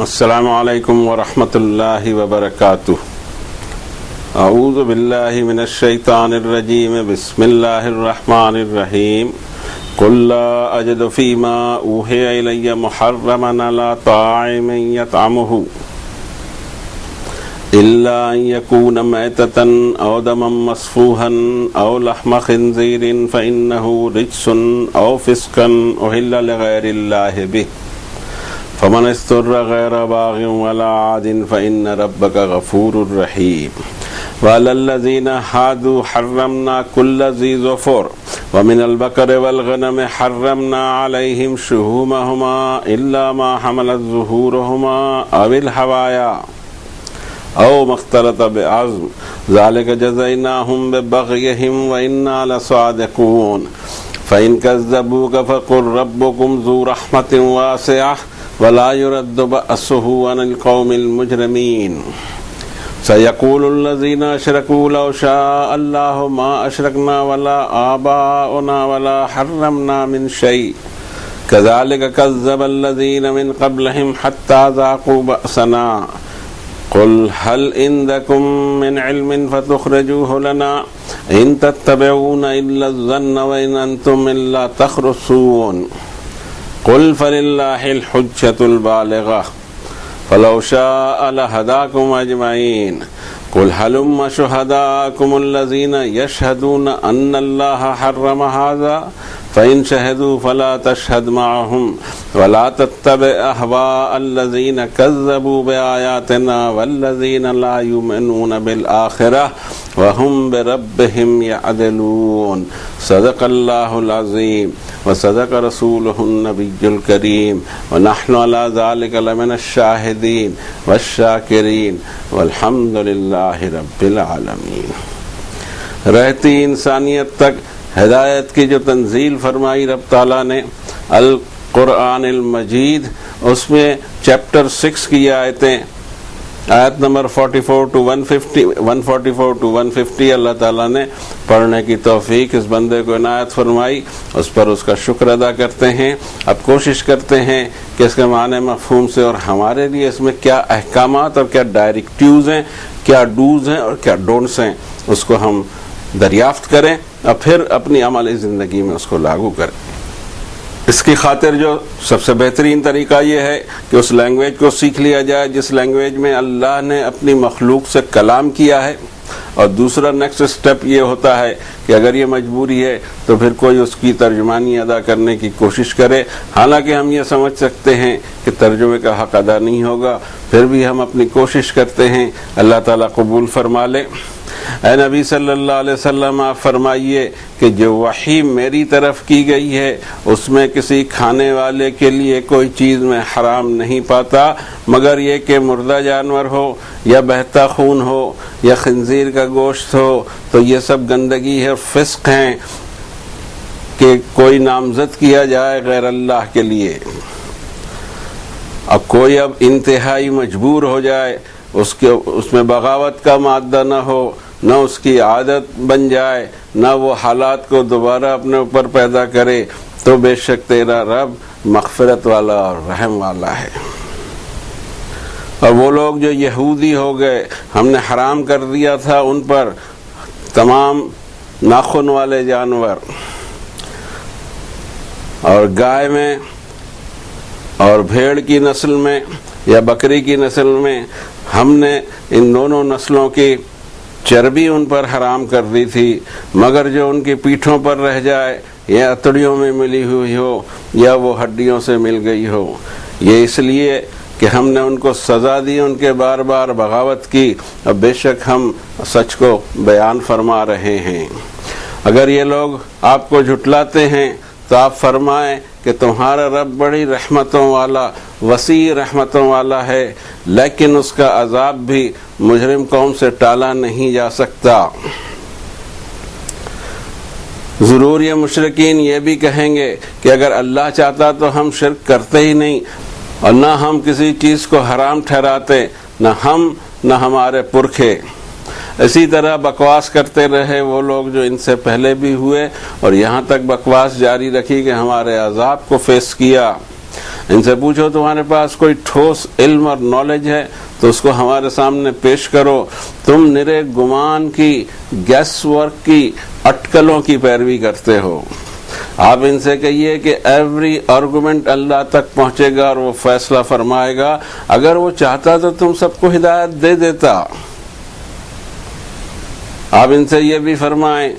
السلام علیکم ورحمۃ اللہ وبرکاتہ۔ اعوذ باللہ من الشیطان الرجیم، بسم اللہ الرحمن الرحیم۔ قل لا اجد فیما اوحی الی محرما علی طاعم یطعمہ الا ان یکون میتۃ او دما مسفوحا او لحم خنزیر فانہ رجس او فسقا اہل لغیر اللہ بہ فمن استر غیر باغ ولا عاد فإن ربك غفور رحیم۔ وعلى الذين هادوا حرمنا كل ذي ظفر ومن البقر والغنم حرمنا عليهم شحومهما إلا ما حملت ظهورهما أو الحوايا أو ما اختلط بعظم ذلك جزيناهم ببغيهم وإنا لصادقون فإن كذبوك فقل ربكم ذو رحمة واسعة ولا يرد بأسه عن القوم المجرمين سيقول الذين أشركوا لو شاء الله ما أشركنا ولا آباؤنا ولا حرمنا من شيء كذلك كذب الذين من قبلهم حتى ذاقوا بأسنا قل هل عندكم من علم فتخرجوه لنا إن تتبعون إلا الظن وإن أنتم إلا تخرصون قل فللہ الحجة البالغة فلو شاء لهداكم أجمعين قل هلم شهداءكم الذين يشهدون أن الله حرم هذا فإن شهدوا فلا تشهد معهم ولا تتبع أهواء الذين كذبوا بآياتنا والذين لا يؤمنون بالآخرة وهم بربهم يعدلون صدق الله العظيم وصدق رسوله النبي الكريم ونحن على ذلك لمن الشاهدين والشاكرين والحمد لله رب العالمين۔ رہتی انسانیت تک ہدایت کی جو تنزیل فرمائی رب تعالیٰ نے القرآن المجید، اس میں چیپٹر 6 کی آیتیں، آیت نمبر 44 to 150 اللہ تعالیٰ نے پڑھنے کی توفیق اس بندے کو عنایت فرمائی، اس پر اس کا شکر ادا کرتے ہیں۔ اب کوشش کرتے ہیں کہ اس کے معنی مفہوم سے اور ہمارے لیے اس میں کیا احکامات اور کیا ڈائریکٹیوز ہیں، کیا ڈوز ہیں اور کیا ڈونٹس ہیں، اس کو ہم دریافت کریں اور پھر اپنی عملی زندگی میں اس کو لاگو کریں۔ اس کی خاطر جو سب سے بہترین طریقہ یہ ہے کہ اس لینگویج کو سیکھ لیا جائے جس لینگویج میں اللہ نے اپنی مخلوق سے کلام کیا ہے، اور دوسرا نیکسٹ سٹیپ یہ ہوتا ہے کہ اگر یہ مجبوری ہے تو پھر کوئی اس کی ترجمانی ادا کرنے کی کوشش کرے، حالانکہ ہم یہ سمجھ سکتے ہیں کہ ترجمے کا حق ادا نہیں ہوگا، پھر بھی ہم اپنی کوشش کرتے ہیں، اللہ تعالیٰ قبول فرما لے۔ اے نبی صلی اللہ علیہ وسلم، آپ فرمائیے کہ جو وحی میری طرف کی گئی ہے اس میں کسی کھانے والے کے لیے کوئی چیز میں حرام نہیں پاتا مگر یہ کہ مردہ جانور ہو یا بہتا خون ہو یا خنزیر کا گوشت ہو، تو یہ سب گندگی ہے، فسق ہیں کہ کوئی نامزد کیا جائے غیر اللہ کے لیے۔ اب کوئی اب انتہائی مجبور ہو جائے، اس میں بغاوت کا مادہ نہ ہو، نہ اس کی عادت بن جائے، نہ وہ حالات کو دوبارہ اپنے اوپر پیدا کرے، تو بے شک تیرا رب مغفرت والا اور رحم والا ہے۔ اور وہ لوگ جو یہودی ہو گئے، ہم نے حرام کر دیا تھا ان پر تمام ناخن والے جانور، اور گائے میں اور بھیڑ کی نسل میں یا بکری کی نسل میں ہم نے ان دونوں نسلوں کی چربی ان پر حرام کر دی تھی، مگر جو ان کی پیٹھوں پر رہ جائے یا اتڑیوں میں ملی ہوئی ہو یا وہ ہڈیوں سے مل گئی ہو، یہ اس لیے کہ ہم نے ان کو سزا دی، ان کے بار بار بغاوت کی، اب بے شک ہم سچ کو بیان فرما رہے ہیں۔ اگر یہ لوگ آپ کو جھٹلاتے ہیں تو آپ فرمائیں کہ تمہارا رب بڑی رحمتوں والا، وسیع رحمتوں والا ہے، لیکن اس کا عذاب بھی مجرم قوم سے ٹالا نہیں جا سکتا۔ ضرور یہ مشرکین یہ بھی کہیں گے کہ اگر اللہ چاہتا تو ہم شرک کرتے ہی نہیں، اور نہ ہم کسی چیز کو حرام ٹھہراتے، نہ ہم نہ ہمارے پرکھے۔ اسی طرح بکواس کرتے رہے وہ لوگ جو ان سے پہلے بھی ہوئے، اور یہاں تک بکواس جاری رکھی کہ ہمارے عذاب کو فیس کیا۔ ان سے پوچھو تمہارے پاس کوئی ٹھوس علم اور نالج ہے تو اس کو ہمارے سامنے پیش کرو. تم نرے گمان کی، گیس ورک کی، اٹکلوں کی پیروی کرتے ہو. آپ ان سے کہیے کہ ایوری آرگومنٹ اللہ تک پہنچے گا اور وہ فیصلہ فرمائے گا. اگر وہ چاہتا تو تم سب کو ہدایت دے دیتا. آپ ان سے یہ بھی فرمائیں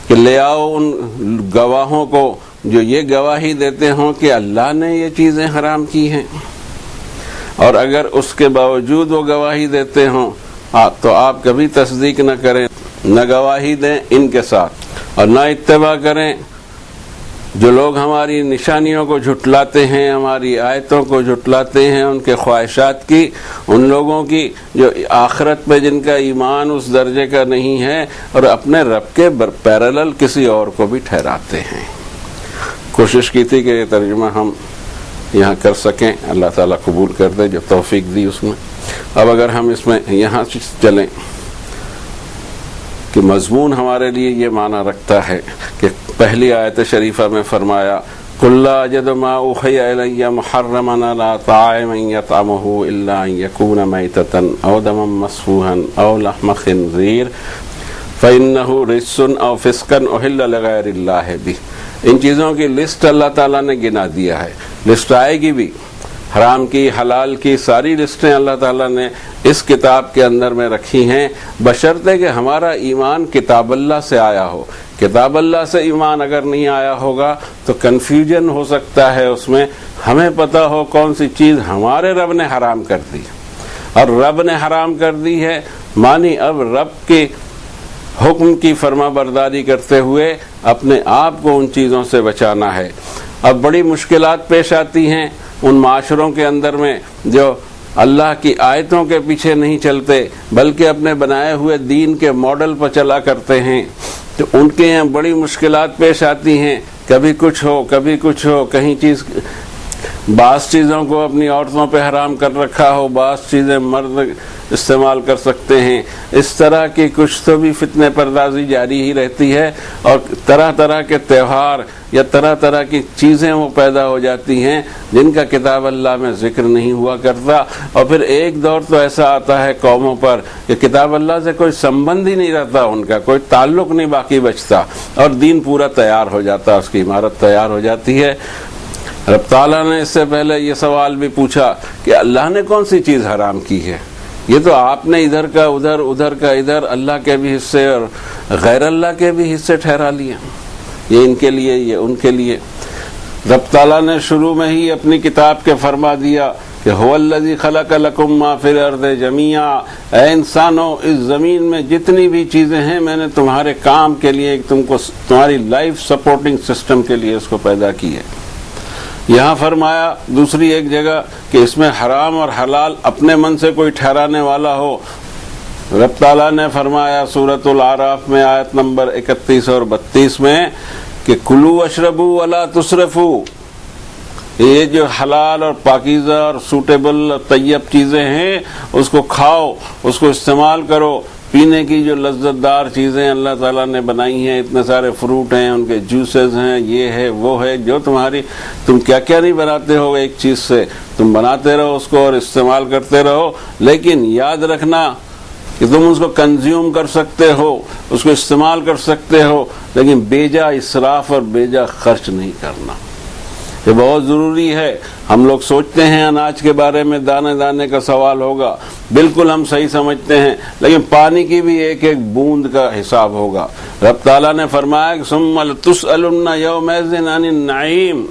کہ لے آؤ ان گواہوں کو جو یہ گواہی دیتے ہوں کہ اللہ نے یہ چیزیں حرام کی ہیں، اور اگر اس کے باوجود وہ گواہی دیتے ہوں تو آپ کبھی تصدیق نہ کریں، نہ گواہی دیں ان کے ساتھ، اور نہ اتباع کریں جو لوگ ہماری نشانیوں کو جھٹلاتے ہیں، ہماری آیتوں کو جھٹلاتے ہیں، ان کے خواہشات کی، ان لوگوں کی جو آخرت پہ جن کا ایمان اس درجے کا نہیں ہے اور اپنے رب کے پیرالل کسی اور کو بھی ٹھہراتے ہیں. کوشش کی تھی کہ یہ ترجمہ ہم یہاں کر سکیں، اللہ تعالیٰ قبول کر دے جو توفیق دی اس میں. اب اگر ہم اس میں یہاں چلیں کہ مضمون ہمارے لیے یہ معنی رکھتا ہے کہ پہلی آیت شریفہ میں فرمایا قُلْ لَا أَجِدُ مَا أُوحِيَ إِلَيَّ مُحَرَّمًا عَلَىٰ طَاعِمٍ يَطْعَمُهُ إِلَّا أَن يَكُونَ مَيْتَةً أَوْ دَمًا مَّسْفُوحًا أَوْ لَحْمَ خِنزِيرٍ فَإِنَّهُ رِجْسٌ أَوْ فِسْقٌ أُحِلَّ لِغَيْرِ اللَّهِ بِهِ. ان چیزوں کی لسٹ اللہ تعالیٰ نے گنا دیا ہے. لسٹ آئے گی بھی، حرام کی، حلال کی، ساری لسٹیں اللہ تعالیٰ نے اس کتاب کے اندر میں رکھی ہیں، بشرطے کہ ہمارا ایمان کتاب اللہ سے آیا ہو. کتاب اللہ سے ایمان اگر نہیں آیا ہوگا تو کنفیوژن ہو سکتا ہے اس میں. ہمیں پتہ ہو کون سی چیز ہمارے رب نے حرام کر دی، اور رب نے حرام کر دی ہے مانی اب رب کے حکم کی فرما برداری کرتے ہوئے اپنے آپ کو ان چیزوں سے بچانا ہے. اب بڑی مشکلات پیش آتی ہیں ان معاشروں کے اندر میں جو اللہ کی آیتوں کے پیچھے نہیں چلتے بلکہ اپنے بنائے ہوئے دین کے ماڈل پر چلا کرتے ہیں، تو ان کے یہاں بڑی مشکلات پیش آتی ہیں. کبھی کچھ ہو، کبھی کچھ ہو، کہیں چیز، بعض چیزوں کو اپنی عورتوں پہ حرام کر رکھا ہو، بعض چیزیں مرد استعمال کر سکتے ہیں. اس طرح کی کچھ تو بھی فتنے پردازی جاری ہی رہتی ہے، اور طرح طرح کے تہوار یا طرح طرح کی چیزیں وہ پیدا ہو جاتی ہیں جن کا کتاب اللہ میں ذکر نہیں ہوا کرتا. اور پھر ایک دور تو ایسا آتا ہے قوموں پر کہ کتاب اللہ سے کوئی سمبند ہی نہیں رہتا، ان کا کوئی تعلق نہیں باقی بچتا، اور دین پورا تیار ہو جاتا، اس کی عمارت تیار ہو جاتی ہے. رب تعالیٰ نے اس سے پہلے یہ سوال بھی پوچھا کہ اللہ نے کون سی چیز حرام کی ہے؟ یہ تو آپ نے ادھر کا ادھر، ادھر کا ادھر، اللہ کے بھی حصے اور غیر اللہ کے بھی حصے ٹھہرا لیے. یہ ان کے لیے، یہ ان کے لیے. رب تعالیٰ نے شروع میں ہی اپنی کتاب کے فرما دیا کہ هو الذی خلق لکم ما فی الارض جمیعا، اے انسانوں اس زمین میں جتنی بھی چیزیں ہیں میں نے تمہارے کام کے لیے، تم کو تمہاری لائف سپورٹنگ سسٹم کے لیے اس کو پیدا کی ہے. یہاں فرمایا دوسری ایک جگہ کہ اس میں حرام اور حلال اپنے من سے کوئی ٹھہرانے والا ہو. رب تعالیٰ نے فرمایا سورۃ الاعراف میں آیت نمبر 31 اور 32 میں کہ کلوا واشربوا ولا تسرفوا. یہ جو حلال اور پاکیزہ اور سوٹیبل اور طیب چیزیں ہیں اس کو کھاؤ، اس کو استعمال کرو. پینے کی جو لذت دار چیزیں اللہ تعالیٰ نے بنائی ہیں، اتنے سارے فروٹ ہیں، ان کے جوسز ہیں، یہ ہے وہ ہے، جو تم کیا کیا نہیں بناتے ہو ایک چیز سے، تم بناتے رہو اس کو اور استعمال کرتے رہو. لیکن یاد رکھنا کہ تم اس کو کنزیوم کر سکتے ہو، اس کو استعمال کر سکتے ہو، لیکن بیجا اسراف اور بیجا خرچ نہیں کرنا. یہ بہت ضروری ہے. ہم لوگ سوچتے ہیں اناج کے بارے میں دانے دانے کا سوال ہوگا، بالکل ہم صحیح سمجھتے ہیں، لیکن پانی کی بھی ایک ایک بوند کا حساب ہوگا. رب تعالیٰ نے فرمایا کہ ثم لتسألن یومئذ عن النعیم،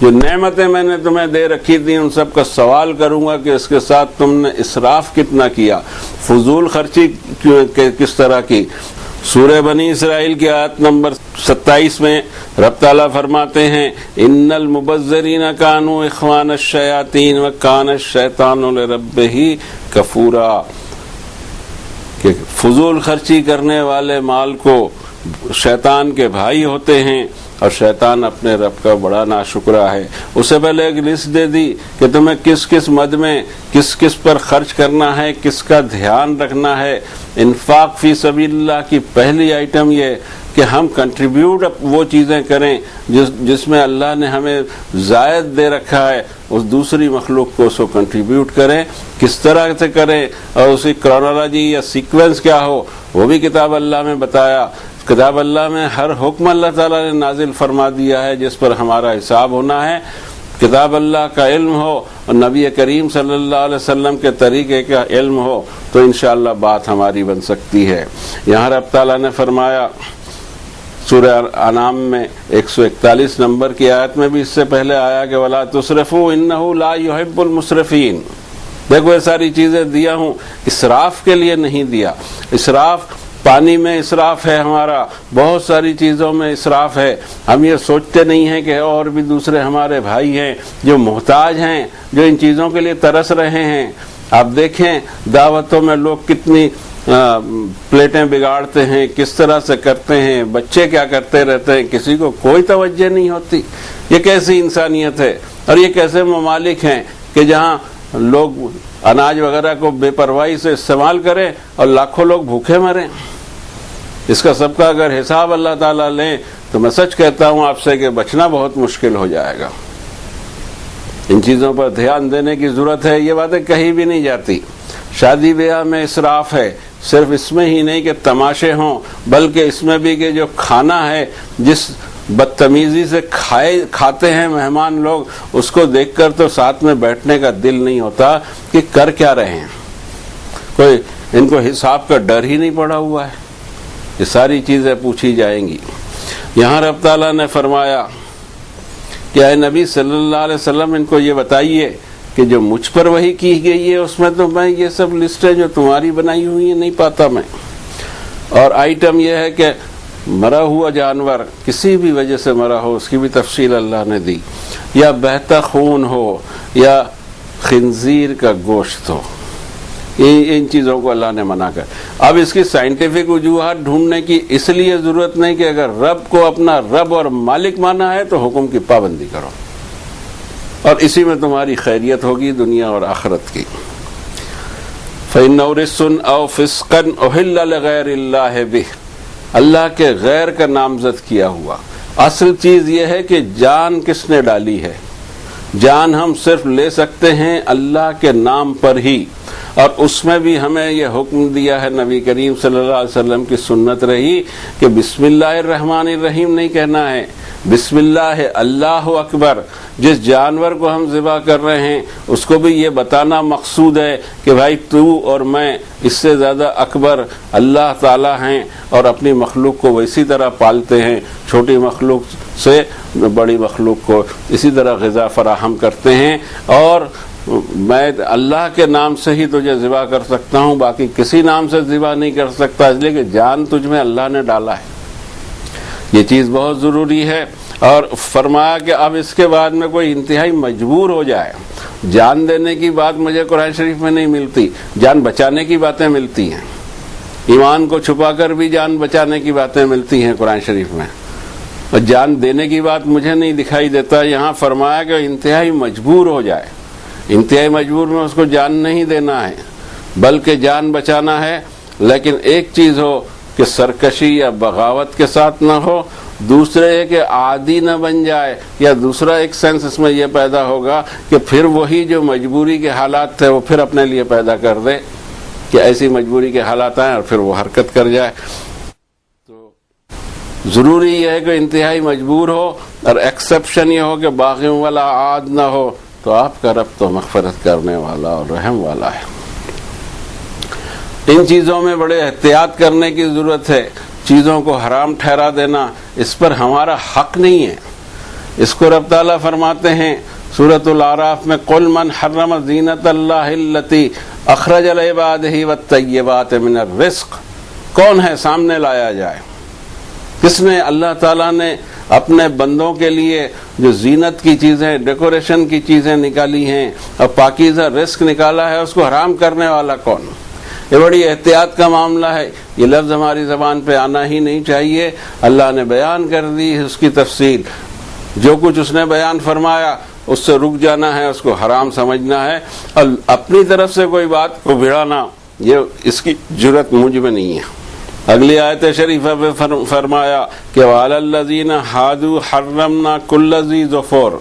جو نعمتیں میں نے تمہیں دے رکھی تھی ان سب کا سوال کروں گا کہ اس کے ساتھ تم نے اسراف کتنا کیا، فضول خرچی کس طرح کی. سورہ بنی اسرائیل کی آیت نمبر 27 میں رب تعالیٰ فرماتے ہیں ان المبذرین کانوا اخوان الشیاطین وکان الشیطان لربہ کفورا، کہ فضول خرچی کرنے والے مال کو شیطان کے بھائی ہوتے ہیں اور شیطان اپنے رب کا بڑا ناشکرا ہے۔ اسے پہلے ایک لسٹ دے دی کہ تمہیں کس کس مد میں کس کس پر خرچ کرنا ہے، کس کا دھیان رکھنا ہے۔ انفاق فی سبیل اللہ کی پہلی آئٹم یہ کہ ہم کنٹریبیوٹ وہ چیزیں کریں جس میں اللہ نے ہمیں زائد دے رکھا ہے، اس دوسری مخلوق کو اس کو کنٹریبیوٹ کریں۔ کس طرح سے کریں اور اس کی کرونالوجی یا سیکوینس کیا ہو وہ بھی کتاب اللہ میں بتایا۔ کتاب اللہ میں ہر حکم اللہ تعالیٰ نے نازل فرما دیا ہے جس پر ہمارا حساب ہونا ہے۔ کتاب اللہ کا علم ہو اور نبی کریم صلی اللہ علیہ وسلم کے طریقے کا علم ہو تو انشاءاللہ بات ہماری بن سکتی ہے۔ یہاں رب تعالیٰ نے فرمایا سورہ انعام میں 141 نمبر کی آیت میں بھی اس سے پہلے آیا کہ وَلَا تُسْرِفُوا إِنَّهُ لَا يُحِبُّ الْمُسْرِفِينَ۔ دیکھو یہ ساری چیزیں دیا ہوں، اسراف کے لیے نہیں دیا۔ اسراف پانی میں اسراف ہے، ہمارا بہت ساری چیزوں میں اسراف ہے۔ ہم یہ سوچتے نہیں ہیں کہ اور بھی دوسرے ہمارے بھائی ہیں جو محتاج ہیں، جو ان چیزوں کے لیے ترس رہے ہیں۔ آپ دیکھیں دعوتوں میں لوگ کتنی پلیٹیں بگاڑتے ہیں، کس طرح سے کرتے ہیں، بچے کیا کرتے رہتے ہیں، کسی کو کوئی توجہ نہیں ہوتی۔ یہ کیسی انسانیت ہے اور یہ کیسے ممالک ہیں کہ جہاں لوگ اناج وغیرہ کو بے پرواہی سے استعمال کریں اور لاکھوں لوگ بھوکے مریں۔ اس کا سب کا اگر حساب اللہ تعالیٰ لیں تو میں سچ کہتا ہوں آپ سے کہ بچنا بہت مشکل ہو جائے گا۔ ان چیزوں پر دھیان دینے کی ضرورت ہے۔ یہ باتیں کہیں بھی نہیں جاتی۔ شادی بیاہ میں اسراف ہے، صرف اس میں ہی نہیں کہ تماشے ہوں بلکہ اس میں بھی کہ جو کھانا ہے جس بدتمیزی سے کھاتے ہیں مہمان لوگ، اس کو دیکھ کر تو ساتھ میں بیٹھنے کا دل نہیں ہوتا کہ کر کیا رہے ہیں۔ کوئی ان کو حساب کا ڈر ہی نہیں پڑا ہوا ہے۔ یہ ساری چیزیں پوچھی جائیں گی۔ یہاں رب تعالیٰ نے فرمایا کہ اے نبی صلی اللہ علیہ وسلم ان کو یہ بتائیے کہ جو مجھ پر وحی کی گئی ہے اس میں تو میں یہ سب لسٹیں جو تمہاری بنائی ہوئی ہیں نہیں پاتا میں۔ اور آئٹم یہ ہے کہ مرا ہوا جانور کسی بھی وجہ سے مرا ہو اس کی بھی تفصیل اللہ نے دی، یا بہتا خون ہو یا خنزیر کا گوشت ہو، ان چیزوں کو اللہ نے منع کر۔ اب اس کی سائنٹیفک وجوہات ڈھونڈنے کی اس لیے ضرورت نہیں کہ اگر رب کو اپنا رب اور مالک مانا ہے تو حکم کی پابندی کرو اور اسی میں تمہاری خیریت ہوگی دنیا اور آخرت کی۔ فَإِنَّهُ رِجْسٌ أَوْ فِسْقًا أُحِلَّ لِغَيْرِ اللَّهِ بِهِ، اللہ کے غیر کا نامزد کیا ہوا۔ اصل چیز یہ ہے کہ جان کس نے ڈالی ہے۔ جان ہم صرف لے سکتے ہیں اللہ کے نام پر ہی، اور اس میں بھی ہمیں یہ حکم دیا ہے، نبی کریم صلی اللہ علیہ وسلم کی سنت رہی کہ بسم اللہ الرحمن الرحیم نہیں کہنا ہے، بسم اللہ اللہ اکبر۔ جس جانور کو ہم ذبح کر رہے ہیں اس کو بھی یہ بتانا مقصود ہے کہ بھائی تو اور میں اس سے زیادہ اکبر اللہ تعالیٰ ہیں، اور اپنی مخلوق کو وہ اسی طرح پالتے ہیں، چھوٹی مخلوق سے بڑی مخلوق کو اسی طرح غذا فراہم کرتے ہیں، اور میں اللہ کے نام سے ہی تجھے ذبح کر سکتا ہوں، باقی کسی نام سے ذبح نہیں کر سکتا، اس لیے کہ جان تجھ میں اللہ نے ڈالا ہے۔ یہ چیز بہت ضروری ہے۔ اور فرمایا کہ اب اس کے بعد میں کوئی انتہائی مجبور ہو جائے، جان دینے کی بات مجھے قرآن شریف میں نہیں ملتی، جان بچانے کی باتیں ملتی ہیں، ایمان کو چھپا کر بھی جان بچانے کی باتیں ملتی ہیں قرآن شریف میں، اور جان دینے کی بات مجھے نہیں دکھائی دیتا۔ یہاں فرمایا کہ انتہائی مجبور ہو جائے، انتہائی مجبور میں اس کو جان نہیں دینا ہے بلکہ جان بچانا ہے، لیکن ایک چیز ہو کہ سرکشی یا بغاوت کے ساتھ نہ ہو، دوسرے ہے کہ عادی نہ بن جائے، یا دوسرا ایک سینس اس میں یہ پیدا ہوگا کہ پھر وہی جو مجبوری کے حالات تھے وہ پھر اپنے لیے پیدا کر دے کہ ایسی مجبوری کے حالات آئیں اور پھر وہ حرکت کر جائے۔ تو ضروری یہ ہے کہ انتہائی مجبور ہو، اور ایکسیپشن یہ ہو کہ باغیوں والا عاد نہ ہو، تو آپ کا رب تو مغفرت کرنے والا اور رحم والا ہے۔ ان چیزوں میں بڑے احتیاط کرنے کی ضرورت ہے۔ چیزوں کو حرام ٹھہرا دینا اس پر ہمارا حق نہیں ہے۔ اس کو رب تعالیٰ فرماتے ہیں سورۃ الاعراف میں، قُلْ مَنْ حَرَّمَ زِینَةَ اللَّهِ الَّتِی أَخْرَجَ لِعِبَادِهِ وَالطَّیِّبَاتِ مِنَ الرِّزْقِ، کون ہے سامنے لایا جائے، کس نے اللہ تعالیٰ نے اپنے بندوں کے لیے جو زینت کی چیزیں، ڈیکوریشن کی چیزیں نکالی ہیں اور پاکیزہ رزق نکالا ہے، اس کو حرام کرنے والا کون؟ یہ بڑی احتیاط کا معاملہ ہے، یہ لفظ ہماری زبان پہ آنا ہی نہیں چاہیے۔ اللہ نے بیان کر دی اس کی تفصیل، جو کچھ اس نے بیان فرمایا اس سے رک جانا ہے، اس کو حرام سمجھنا ہے، اور اپنی طرف سے کوئی بات کو بڑھانا یہ اس کی جرأت مجھ میں نہیں ہے۔ اگلی آیت شریفہ پہ فرمایا کہ وَعَلَى الَّذِينَ هَادُوا حَرَّمْنَا كُلَّ ذِي ظُفُرٍ،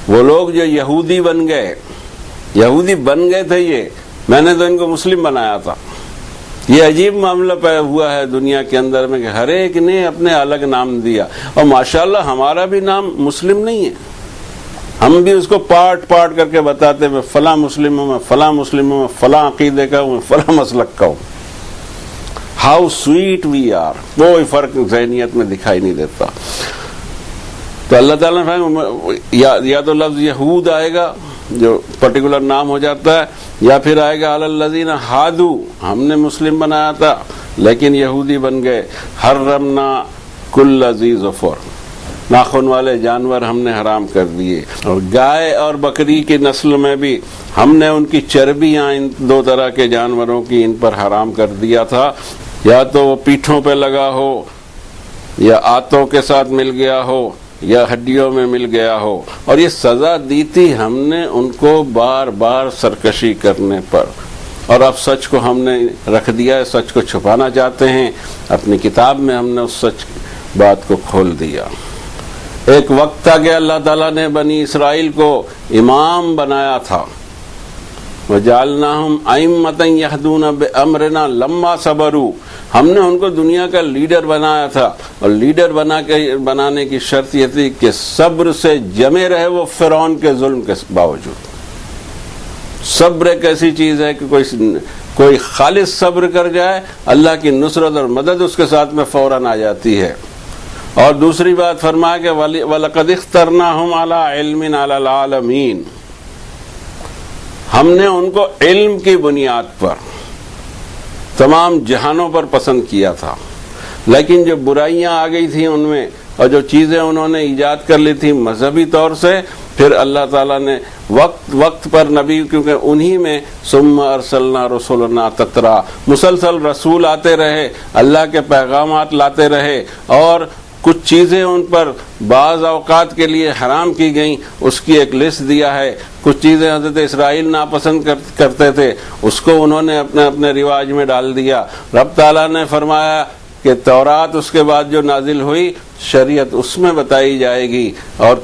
وہ لوگ جو یہودی بن گئے تھے، یہ میں نے تو ان کو مسلم بنایا تھا۔ یہ عجیب معاملہ پہ ہوا ہے دنیا کے اندر میں کہ ہر ایک نے اپنے الگ نام دیا، اور ماشاءاللہ ہمارا بھی نام مسلم نہیں ہے، ہم بھی اس کو پارٹ کر کے بتاتے میں فلاں مسلم ہوں، میں فلاں مسلم ہوں، میں فلاں عقیدے کا ہوں، میں فلاں مسلک کا ہوں۔ ہاؤ سویٹ وی آر، کوئی فرق ذہنیت میں دکھائی نہیں دیتا۔ تو اللہ تعالیٰ نے یا تو لفظ یہود آئے گا جو پرٹیکولر نام ہو جاتا ہے، یا پھر آئے گا علی الذین ہادو، ہم نے مسلم بنایا تھا لیکن یہودی بن گئے۔ حرمنا کل ذی ظفر، ناخن والے جانور ہم نے حرام کر دیے، اور گائے اور بکری کی نسل میں بھی ہم نے ان کی چربیاں، ان دو طرح کے جانوروں کی، ان پر حرام کر دیا تھا، یا تو وہ پیٹھوں پہ لگا ہو، یا آتوں کے ساتھ مل گیا ہو، یا ہڈیوں میں مل گیا ہو، اور یہ سزا دی تھی ہم نے ان کو بار بار سرکشی کرنے پر، اور اب سچ کو ہم نے رکھ دیا ہے، سچ کو چھپانا چاہتے ہیں، اپنی کتاب میں ہم نے اس سچ بات کو کھول دیا۔ ایک وقت تھا کہ اللہ تعالیٰ نے بنی اسرائیل کو امام بنایا تھا، وَجَعَلْنَاهُمْ أَئِمَّةً يَهْدُونَ بِأَمْرِنَا لَمَّا صَبَرُوا، ہم نے ان کو دنیا کا لیڈر بنایا تھا، اور لیڈر بنانے کی شرط یہ تھی کہ صبر سے جمے رہے وہ فرعون کے ظلم کے باوجود۔ صبر ایک ایسی چیز ہے کہ کوئی خالص صبر کر جائے، اللہ کی نصرت اور مدد اس کے ساتھ میں فوراً آ جاتی ہے۔ اور دوسری بات فرمایا کہ وَلَقَدِ اخْتَرْنَاهُمْ عَلَىٰ عِلْمٍ عَلَىٰ الْعَالَمِينَ، ہم نے ان کو علم کی بنیاد پر تمام جہانوں پر پسند کیا تھا، لیکن جو برائیاں آ گئی تھیں ان میں، اور جو چیزیں انہوں نے ایجاد کر لی تھی مذہبی طور سے، پھر اللہ تعالیٰ نے وقت پر نبی، کیونکہ انہی میں ثم ارسلنا رسولنا تترا، مسلسل رسول آتے رہے، اللہ کے پیغامات لاتے رہے، اور کچھ چیزیں ان پر بعض اوقات کے لیے حرام کی گئیں، اس کی ایک لسٹ دیا ہے۔ کچھ چیزیں حضرت اسرائیل ناپسند کرتے تھے، اس کو انہوں نے اپنے رواج میں ڈال دیا۔ رب تعالیٰ نے فرمایا کہ تورات اس کے بعد جو نازل ہوئی، شریعت اس میں بتائی جائے گی، اور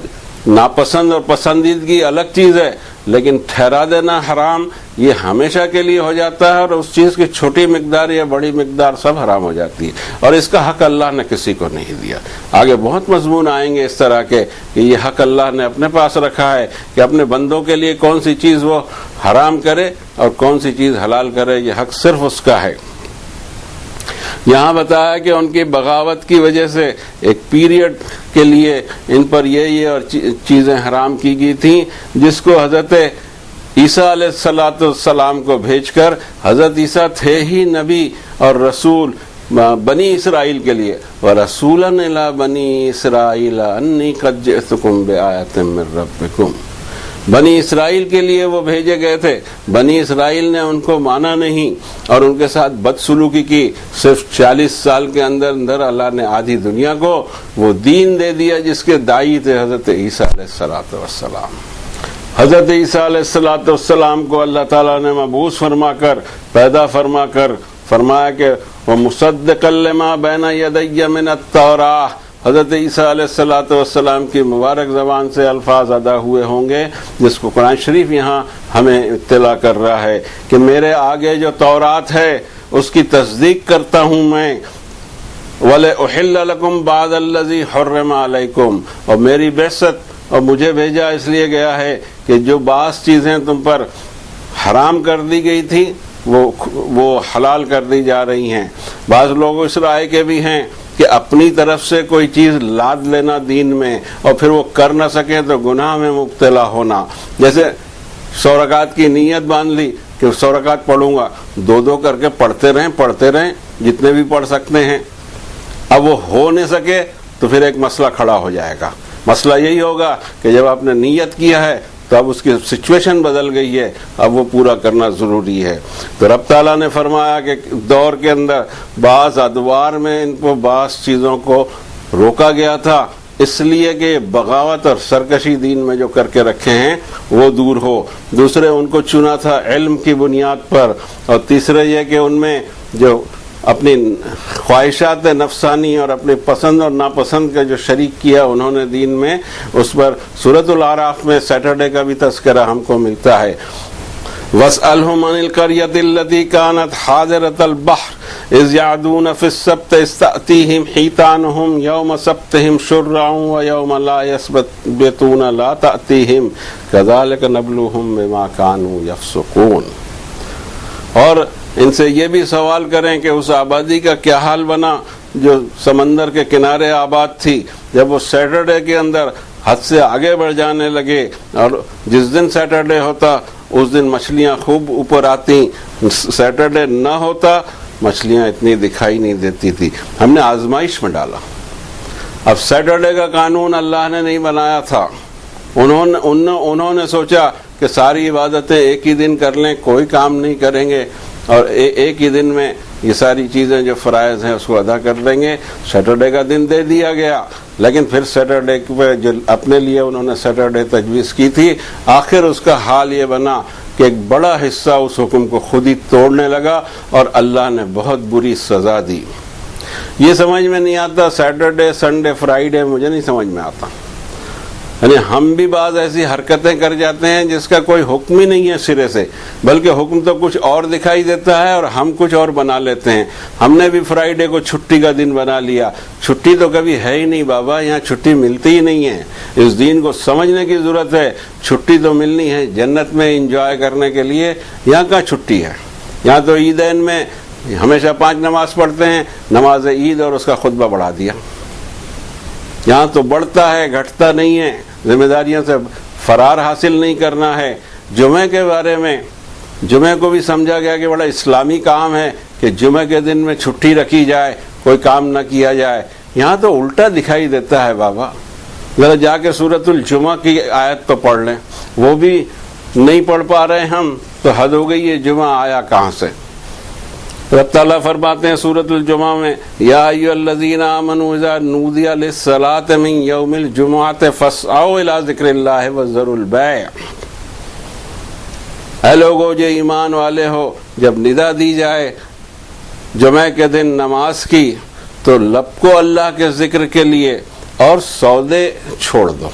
ناپسند اور پسندیدگی الگ چیز ہے، لیکن ٹھہرا دینا حرام یہ ہمیشہ کے لیے ہو جاتا ہے، اور اس چیز کی چھوٹی مقدار یا بڑی مقدار سب حرام ہو جاتی ہے، اور اس کا حق اللہ نے کسی کو نہیں دیا۔ آگے بہت مضمون آئیں گے اس طرح کے کہ یہ حق اللہ نے اپنے پاس رکھا ہے کہ اپنے بندوں کے لیے کون سی چیز وہ حرام کرے اور کون سی چیز حلال کرے، یہ حق صرف اس کا ہے۔ یہاں بتایا کہ ان کی بغاوت کی وجہ سے ایک پیریڈ کے لیے ان پر یہ اور چیزیں حرام کی گئی تھیں، جس کو حضرت عیسیٰ علیہ السلام کو بھیج کر، حضرت عیسیٰ تھے ہی نبی اور رسول بنی اسرائیل کے لیے، وَرَسُولًا إِلَىٰ بَنِي إِسْرَائِيلَ أَنِّي قَدْ جِئْتُكُمْ بِآيَةٍ مِّن رَّبِّكُمْ، بنی اسرائیل کے لیے وہ بھیجے گئے تھے۔ بنی اسرائیل نے ان کو مانا نہیں اور ان کے ساتھ بدسلوکی کی۔ صرف 40 سال کے اندر اللہ نے آدھی دنیا کو وہ دین دے دیا جس کے داعی تھے حضرت عیسیٰ علیہ السلام۔ حضرت عیسیٰ علیہ السلام کو اللہ تعالیٰ نے مبعوث فرما کر، پیدا فرما کر فرمایا کہ وَمُصَدِّقًا لِّمَا بَيْنَ يَدَيَّ مِنَ التَّوْرَاةِ، حضرت عیسیٰ علیہ السلام کی مبارک زبان سے الفاظ ادا ہوئے ہوں گے، جس کو قرآن شریف یہاں ہمیں اطلاع کر رہا ہے کہ میرے آگے جو تورات ہے اس کی تصدیق کرتا ہوں میں، وَلِأُحِلَّ لَكُمْ بَعْضَ الَّذِي حُرِّمَ عَلَيْكُمْ، اور میری بعثت اور مجھے بھیجا اس لیے گیا ہے کہ جو بعض چیزیں تم پر حرام کر دی گئی تھی وہ حلال کر دی جا رہی ہیں۔ بعض لوگ اس رائے کے بھی ہیں کہ اپنی طرف سے کوئی چیز لاد لینا دین میں اور پھر وہ کر نہ سکے تو گناہ میں مبتلا ہونا، جیسے 100 رکعت کی نیت باندھ لی کہ 100 رکعت پڑھوں گا، 2 کر کے پڑھتے رہیں جتنے بھی پڑھ سکتے ہیں۔ اب وہ ہو نہیں سکے تو پھر ایک مسئلہ کھڑا ہو جائے گا۔ مسئلہ یہی ہوگا کہ جب آپ نے نیت کیا ہے تو اب اس کی سچویشن بدل گئی ہے، اب وہ پورا کرنا ضروری ہے۔ تو رب تعالیٰ نے فرمایا کہ دور کے اندر بعض ادوار میں ان کو بعض چیزوں کو روکا گیا تھا، اس لیے کہ بغاوت اور سرکشی دین میں جو کر کے رکھے ہیں وہ دور ہو۔ دوسرے ان کو چنا تھا علم کی بنیاد پر، اور تیسرے یہ کہ ان میں جو اپنی خواہشات نفسانی اور اپنی پسند اور ناپسند کا جو شریک کیا انہوں نے دین میں، اس پر سورۃ الاعراف میں سیٹرڈے کا بھی تذکرہ ہم کو ملتا ہے۔ وَاسْأَلْهُمْ عَنِ الْقَرْيَةِ الَّتِي كَانَتْ حَاضِرَةَ الْبَحْرِ إِذْ يَعْدُونَ فِي السَّبْتِ إِذْ تَأْتِيهِمْ حِيتَانُهُمْ يَوْمَ سَبْتِهِمْ شُرَّعًا وَيَوْمَ لَا يَسْبِتُونَ لَا تَأْتِيهِمْ كَذَلِكَ نَبْلُوهُمْ بِمَا كَانُوا يَفْسُقُونَ۔ اور ان سے یہ بھی سوال کریں کہ اس آبادی کا کیا حال بنا جو سمندر کے کنارے آباد تھی، جب وہ سیٹرڈے کے اندر حد سے آگے بڑھ جانے لگے، اور جس دن سیٹرڈے ہوتا اس دن مچھلیاں خوب اوپر آتی، سیٹرڈے نہ ہوتا مچھلیاں اتنی دکھائی نہیں دیتی تھی۔ ہم نے آزمائش میں ڈالا۔ اب سیٹرڈے کا قانون اللہ نے نہیں بنایا تھا، انہوں نے سوچا کہ ساری عبادتیں ایک ہی دن کر لیں، کوئی کام نہیں کریں گے، اور ایک ہی دن میں یہ ساری چیزیں جو فرائض ہیں اس کو ادا کر لیں گے۔ سیٹرڈے کا دن دے دیا گیا، لیکن پھر سیٹرڈے پہ جو اپنے لیے انہوں نے سیٹرڈے تجویز کی تھی، آخر اس کا حال یہ بنا کہ ایک بڑا حصہ اس حکم کو خود ہی توڑنے لگا، اور اللہ نے بہت بری سزا دی۔ یہ سمجھ میں نہیں آتا، سیٹرڈے سنڈے فرائیڈے مجھے نہیں سمجھ میں آتا، یعنی ہم بھی بعض ایسی حرکتیں کر جاتے ہیں جس کا کوئی حکم ہی نہیں ہے سرے سے، بلکہ حکم تو کچھ اور دکھائی دیتا ہے اور ہم کچھ اور بنا لیتے ہیں۔ ہم نے بھی فرائیڈے کو چھٹی کا دن بنا لیا، چھٹی تو کبھی ہے ہی نہیں بابا، یہاں چھٹی ملتی ہی نہیں ہے۔ اس دین کو سمجھنے کی ضرورت ہے، چھٹی تو ملنی ہے جنت میں انجوائے کرنے کے لیے، یہاں کہاں چھٹی ہے؟ یہاں تو عیدین میں ہمیشہ 5 نماز پڑھتے ہیں، نماز عید اور اس کا خطبہ بڑھا دیا۔ یہاں تو بڑھتا ہے گھٹتا نہیں ہے، ذمہ داریوں سے فرار حاصل نہیں کرنا ہے۔ جمعے کے بارے میں جمعے کو بھی سمجھا گیا کہ بڑا اسلامی کام ہے کہ جمعے کے دن میں چھٹی رکھی جائے، کوئی کام نہ کیا جائے۔ یہاں تو الٹا دکھائی دیتا ہے بابا، ذرا جا کے سورۃ الجمعہ کی آیت تو پڑھ لیں، وہ بھی نہیں پڑھ پا رہے ہم تو حد ہو گئی، یہ جمعہ آیا کہاں سے؟ رب تعالیٰ فرماتے ہیں سورۃ الجمعہ میں، یا ایھا الذین آمنوا اذا نودی للصلاۃ من یوم الجمعۃ فاسعوا الی ذکر اللہ وذروا البیع۔ اے لوگو جو ایمان والے ہو، جب ندا دی جائے جمعہ کے دن نماز کی تو لپکو اللہ کے ذکر کے لیے اور سودے چھوڑ دو،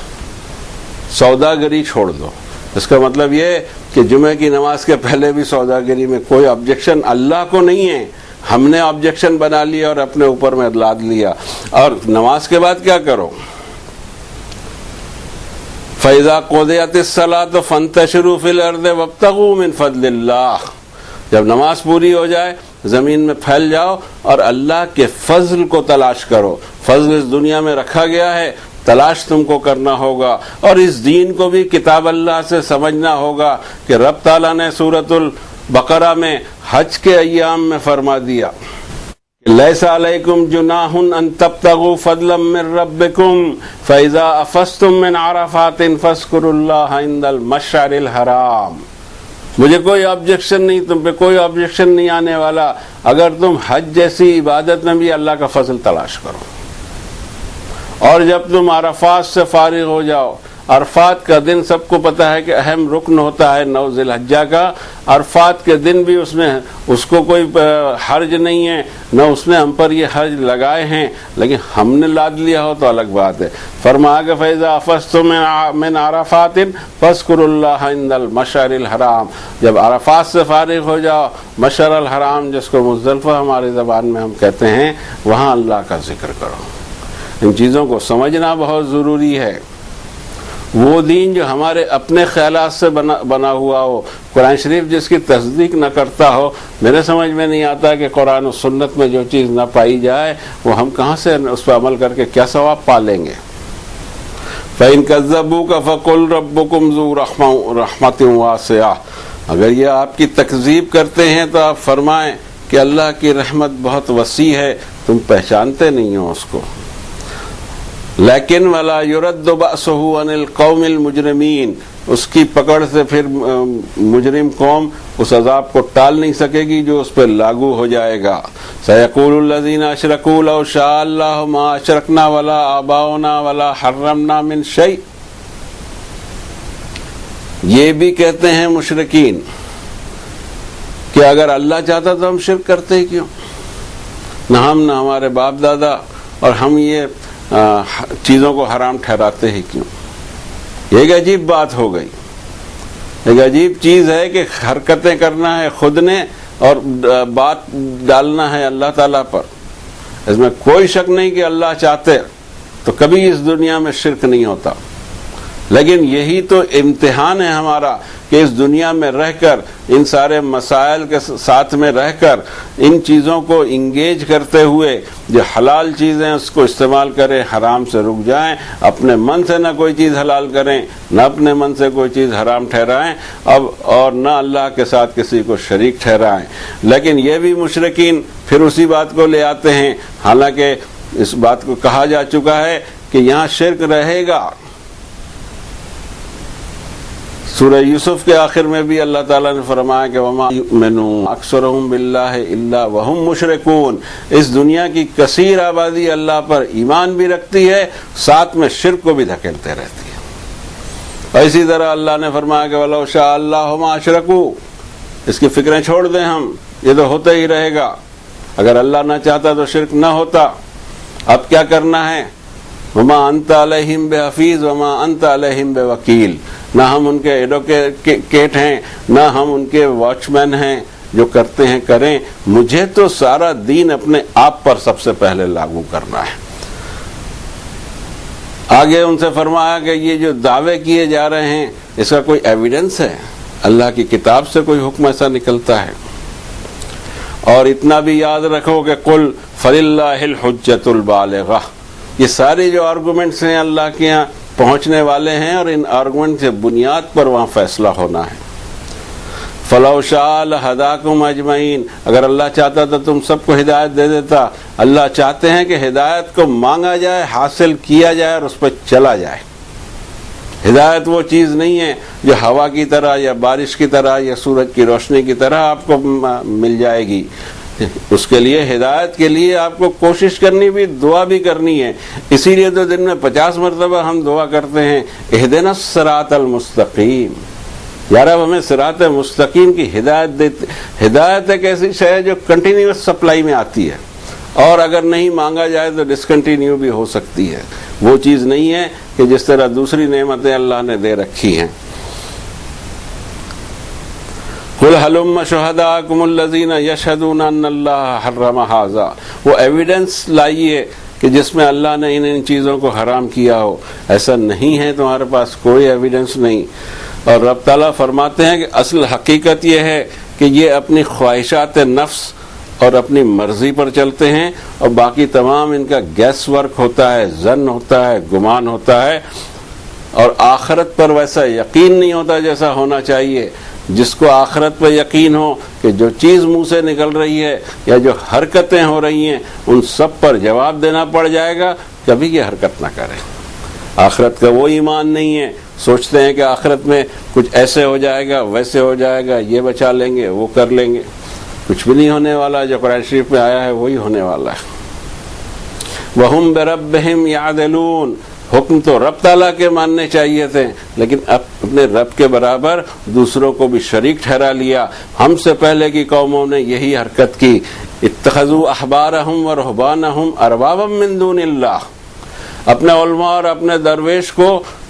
سوداگری چھوڑ دو۔ اس کا مطلب یہ کہ جمعہ کی نماز کے پہلے بھی سوداگری میں کوئی آبجیکشن اللہ کو نہیں ہے، ہم نے آبجیکشن بنا لیا اور اپنے اوپر میں لاد لیا۔ اور نماز کے بعد کیا کرو؟ فَإِذَا قُضِيَتِ الصَّلَاةُ فَانتَشِرُوا فِي الْأَرْضِ وَابْتَغُوا مِنْ فَضْلِ اللَّهِ۔ جب نماز پوری ہو جائے زمین میں پھیل جاؤ اور اللہ کے فضل کو تلاش کرو۔ فضل اس دنیا میں رکھا گیا ہے، تلاش تم کو کرنا ہوگا، اور اس دین کو بھی کتاب اللہ سے سمجھنا ہوگا کہ رب تعالیٰ نے سورۃ البقرہ میں حج کے ایام میں فرما دیا، لیس علیکم جناح ان تبتغوا فضلا من ربکم فاذا افضتم من عرفات فاذکروا اللہ عند المشعر الحرام۔ مجھے کوئی آبجیکشن نہیں، تم پہ کوئی آبجیکشن نہیں آنے والا اگر تم حج جیسی عبادت میں بھی اللہ کا فضل تلاش کرو۔ اور جب تم عرفات سے فارغ ہو جاؤ، عرفات کا دن سب کو پتہ ہے کہ اہم رکن ہوتا ہے 9 ذی الحجہ کا، عرفات کے دن بھی اس کو کوئی حرج نہیں ہے، نہ اس نے ہم پر یہ حرج لگائے ہیں، لیکن ہم نے لاد لیا ہو تو الگ بات ہے۔ فرمایا کہ فَإِذَا أَفَضْتُم مِّنْ عَرَفَاتٍ فَاذْكُرُوا اللَّهَ عِندَ الْمَشْعَرِ الْحَرَامِ۔ جب عرفات سے فارغ ہو جاؤ، مشعر الحرام جس کو مزدلفہ ہماری زبان میں ہم کہتے ہیں، وہاں اللہ کا ذکر کرو۔ ان چیزوں کو سمجھنا بہت ضروری ہے۔ وہ دین جو ہمارے اپنے خیالات سے بنا ہوا ہو، قرآن شریف جس کی تصدیق نہ کرتا ہو، میرے سمجھ میں نہیں آتا کہ قرآن و سنت میں جو چیز نہ پائی جائے وہ ہم کہاں سے اس پہ عمل کر کے کیا ثواب پا لیں گے۔ فَإِن كَذَّبُوكَ فَقُلْ رَبُّكُمْ ذُو رَحْمَةٍ وَاسِعَةٍ۔ اگر یہ آپ کی تکذیب کرتے ہیں تو آپ فرمائیں کہ اللہ کی رحمت بہت وسیع ہے، تم پہچانتے نہیں ہو اس کو۔ لیکن وَلَا يُرَدُّ بَأْسُهُ عَنِ الْقَوْمِ الْمُجْرِمِينَ۔ اس کی پکڑ سے پھر مجرم قوم اس عذاب کو ٹال نہیں سکے گی جو اس پہ لاگو ہو جائے گا. سَيَقُولُ الَّذِينَ أَشْرَكُوا لَوْ شَاءَ اللَّهُ مَا أَشْرَكْنَا وَلَا آبَاؤُنَا وَلَا حَرَّمْنَا مِنْ شَيْءٍ. یہ بھی کہتے ہیں مشرکین کہ اگر اللہ چاہتا تو ہم شرک کرتے ہی کیوں، نہ ہم نہ ہمارے باپ دادا، اور ہم یہ چیزوں کو حرام ٹھہراتے ہی کیوں. یہ ایک عجیب بات ہو گئی، ایک عجیب چیز ہے کہ حرکتیں کرنا ہے خود نے اور بات ڈالنا ہے اللہ تعالیٰ پر. اس میں کوئی شک نہیں کہ اللہ چاہتے تو کبھی اس دنیا میں شرک نہیں ہوتا، لیکن یہی تو امتحان ہے ہمارا کہ اس دنیا میں رہ کر ان سارے مسائل کے ساتھ میں رہ کر ان چیزوں کو انگیج کرتے ہوئے جو حلال چیزیں اس کو استعمال کریں، حرام سے رک جائیں، اپنے من سے نہ کوئی چیز حلال کریں، نہ اپنے من سے کوئی چیز حرام ٹھہرائیں، اور نہ اللہ کے ساتھ کسی کو شریک ٹھہرائیں. لیکن یہ بھی مشرکین پھر اسی بات کو لے آتے ہیں، حالانکہ اس بات کو کہا جا چکا ہے کہ یہاں شرک رہے گا. سورہ یوسف کے آخر میں بھی اللہ تعالیٰ نے فرمایا کہ وَمَا يُؤْمِنُ أَكْثَرُهُمْ بِاللَّهِ إِلَّا وَهُمْ مُشْرِكُونَ. اس دنیا کی کثیر آبادی اللہ پر ایمان بھی رکھتی ہے، ساتھ میں شرک کو بھی دھکیلتے رہتی ہے. اور اسی طرح اللہ نے فرمایا کہ وَلَوْ شَاءَ اللَّهُ مَا أَشْرَكُوا. اس کی فکریں چھوڑ دیں ہم، یہ تو ہوتا ہی رہے گا. اگر اللہ نہ چاہتا تو شرک نہ ہوتا. اب کیا کرنا ہے؟ وَمَا أَنْتَ عَلَيْهِمْ بِحَفِيظٍ وَمَا أَنْتَ عَلَيْهِمْ بِوَكِيلٍ. نہ ہم ان کے ایڈوکیٹ ہیں، نہ ہم ان کے واچ مین ہیں، جو کرتے ہیں کریں، مجھے تو سارا دین اپنے آپ پر سب سے پہلے لاگو کرنا ہے. آگے ان سے فرمایا کہ یہ جو دعوے کیے جا رہے ہیں اس کا کوئی ایویڈنس ہے؟ اللہ کی کتاب سے کوئی حکم ایسا نکلتا ہے؟ اور اتنا بھی یاد رکھو کہ قل فللہ الحجۃ البالغہ. یہ سارے جو آرگومنٹس ہیں اللہ کے یہاں پہنچنے والے ہیں، اور ان آرگومنٹ کے بنیاد پر وہاں فیصلہ ہونا ہے. فَلَوْ شَاءَ لَهَدَاكُمْ أَجْمَعِينَ. اگر اللہ چاہتا تو تم سب کو ہدایت دے دیتا. اللہ چاہتے ہیں کہ ہدایت کو مانگا جائے، حاصل کیا جائے اور اس پر چلا جائے. ہدایت وہ چیز نہیں ہے جو ہوا کی طرح یا بارش کی طرح یا سورج کی روشنی کی طرح آپ کو مل جائے گی. اس کے لیے، ہدایت کے لیے آپ کو کوشش کرنی بھی، دعا بھی کرنی ہے. اسی لیے تو دن میں 50 مرتبہ ہم دعا کرتے ہیں اہدنا الصراط المستقیم. یار اب ہمیں صراط مستقیم کی ہدایت دیتے. ہدایت ایک ایسی شے ہے جو کنٹینیوس سپلائی میں آتی ہے، اور اگر نہیں مانگا جائے تو ڈسکنٹینیو بھی ہو سکتی ہے. وہ چیز نہیں ہے کہ جس طرح دوسری نعمتیں اللہ نے دے رکھی ہیں. قُلْ هَلُمَّ شُهَدَاءَكُمُ الَّذِينَ يَشْهَدُونَ أَنَّ اللَّهَ حَرَّمَ هَٰذَا. وہ ایویڈنس لائیے کہ جس میں اللہ نے ان چیزوں کو حرام کیا ہو. ایسا نہیں ہے، تمہارے پاس کوئی ایویڈنس نہیں. اور رب تعالیٰ فرماتے ہیں کہ اصل حقیقت یہ ہے کہ یہ اپنی خواہشات نفس اور اپنی مرضی پر چلتے ہیں، اور باقی تمام ان کا گیس ورک ہوتا ہے، ظن ہوتا ہے، گمان ہوتا ہے، اور آخرت پر ویسا یقین نہیں ہوتا جیسا ہونا چاہیے. جس کو آخرت پہ یقین ہو کہ جو چیز منہ سے نکل رہی ہے یا جو حرکتیں ہو رہی ہیں ان سب پر جواب دینا پڑ جائے گا، کبھی یہ حرکت نہ کرے. آخرت کا وہ ایمان نہیں ہے. سوچتے ہیں کہ آخرت میں کچھ ایسے ہو جائے گا، ویسے ہو جائے گا، یہ بچا لیں گے، وہ کر لیں گے. کچھ بھی نہیں ہونے والا. جو قرآن شریف میں آیا ہے وہی ہونے والا ہے. وَهُمْ بِرَبِّهِمْ يَعْدِلُونَ. حکم تو رب تعالیٰ کے ماننے چاہیے تھے، لیکن اب اپنے رب کے برابر دوسروں کو بھی شریک ٹھہرا لیا. ہم سے پہلے کی قوموں نے یہی حرکت کی. اتخذوا احبارهم ورهبانهم اربابا من دون اللہ. اپنے علماء اور اپنے درویش کو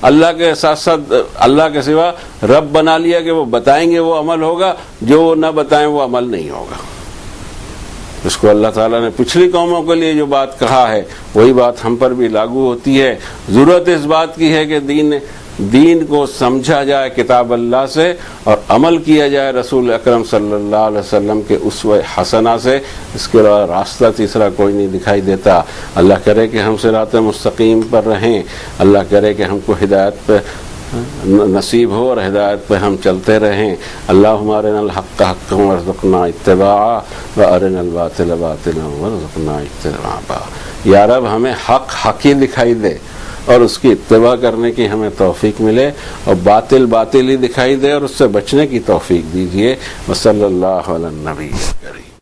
اللہ کے ساتھ ساتھ اللہ کے سوا رب بنا لیا کہ وہ بتائیں گے وہ عمل ہوگا، جو وہ نہ بتائیں وہ عمل نہیں ہوگا. اس کو اللہ تعالیٰ نے پچھلی قوموں کے لیے جو بات کہا ہے وہی بات ہم پر بھی لاگو ہوتی ہے. ضرورت اس بات کی ہے کہ دین کو سمجھا جائے کتاب اللہ سے، اور عمل کیا جائے رسول اکرم صلی اللہ علیہ وسلم کے اسوہ حسنہ سے. اس کے علاوہ راستہ تیسرا کوئی نہیں دکھائی دیتا. اللہ کرے کہ ہم صراط مستقیم پر رہیں. اللہ کرے کہ ہم کو ہدایت پہ نصیب ہو اور ہدایت پہ ہم چلتے رہیں. اللہم ارنا الحق حقا وارزقنا اتباعہ وارنا الباطل باطلا وارزقنا اجتنابہ. یا رب ہمیں حق حق ہی دکھائی دے، اور اس کی اتباع کرنے کی ہمیں توفیق ملے، اور باطل باطل ہی دکھائی دے اور اس سے بچنے کی توفیق دیجیے۔ وصلی اللہ علی النبی کریم۔